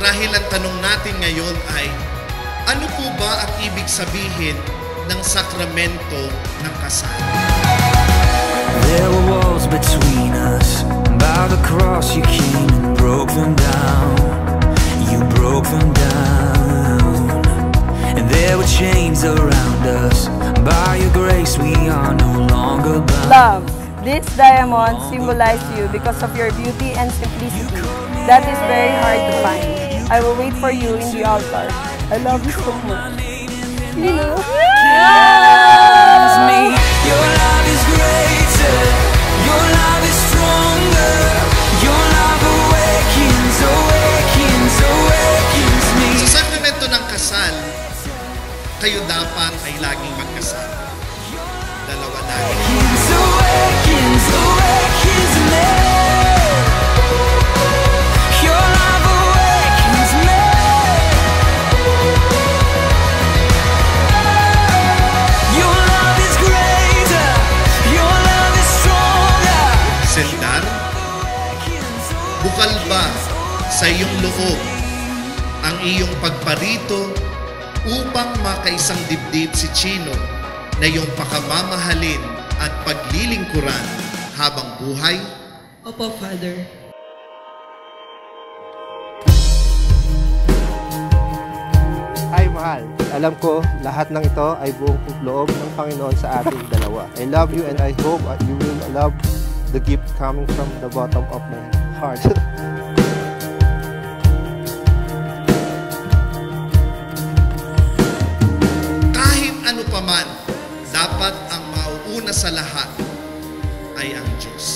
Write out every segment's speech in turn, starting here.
Marahil ang tanong natin ngayon ay, ano po ba ang ibig sabihin ng sakramento ng kasal? There were walls between us. By the cross you came and broke them down. You broke them down. And there were chains around us. By your grace we are no longer bound. Love. This diamond symbolizes you because of your beauty and simplicity. That is very hard to find. I will wait for you in the altar. I love you so much. You know? Your love is greater. Your love is stronger. Your love awakens, awakens, awakens me. Sa sakramento ng kasal, kayo dapat ay laging magkasama. Dalawa lagi. Awakens, awakens me. Your love awakens me. Your love is greater. Your love is stronger. Seldar, bukal ba sa iyong loob ang iyong pagparito upang makaisang dibdib si Chino na iyong pakamamahalin at paglilingkuran habang buhay? Opo, Father. Ay, mahal. Alam ko, lahat ng ito ay buong loob ng Panginoon sa ating dalawa. I love you and I hope you will love the gift coming from the bottom of my heart. Kahit ano pa man, dapat ang mauuna sa lahat ay ang Diyos.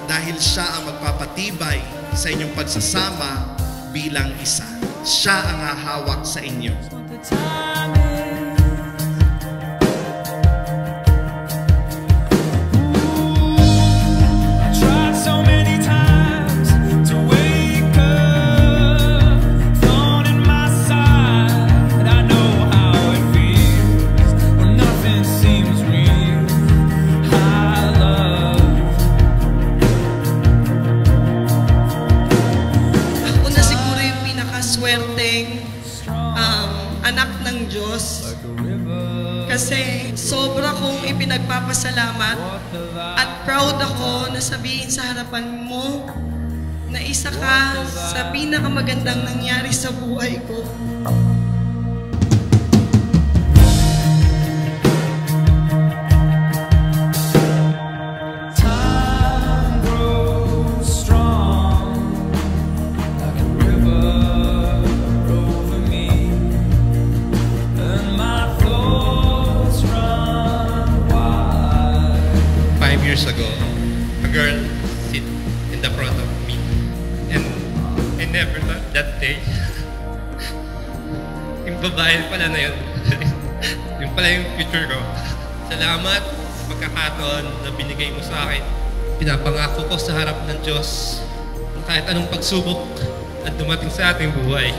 Dahil siya ang magpapatibay sa inyong pagsasama bilang isa. Siya ang hahawak sa inyo. Swerteng anak ng Diyos kasi sobra kong ipinagpapasalamat at proud ako na sabihin sa harapan mo na isa ka sa pinakamagandang nangyari sa buhay ko. Years ago, a girl sit in the front of me, and I never thought that day yung babae pala na yun yung pala yung future ko. Salamat sa pagkakataon na binigay mo sa akin. Pinapangako ko sa harap ng Diyos na kahit anong pagsubok na dumating sa ating buhay,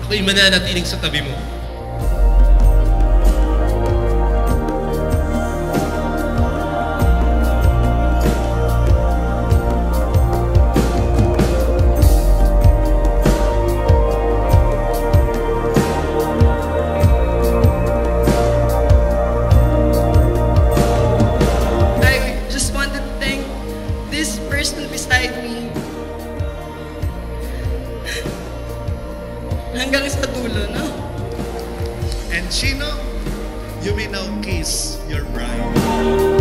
ako'y mananatiling sa tabi mo. Hanggang sa dulo, no? And Chino, you may now kiss your bride.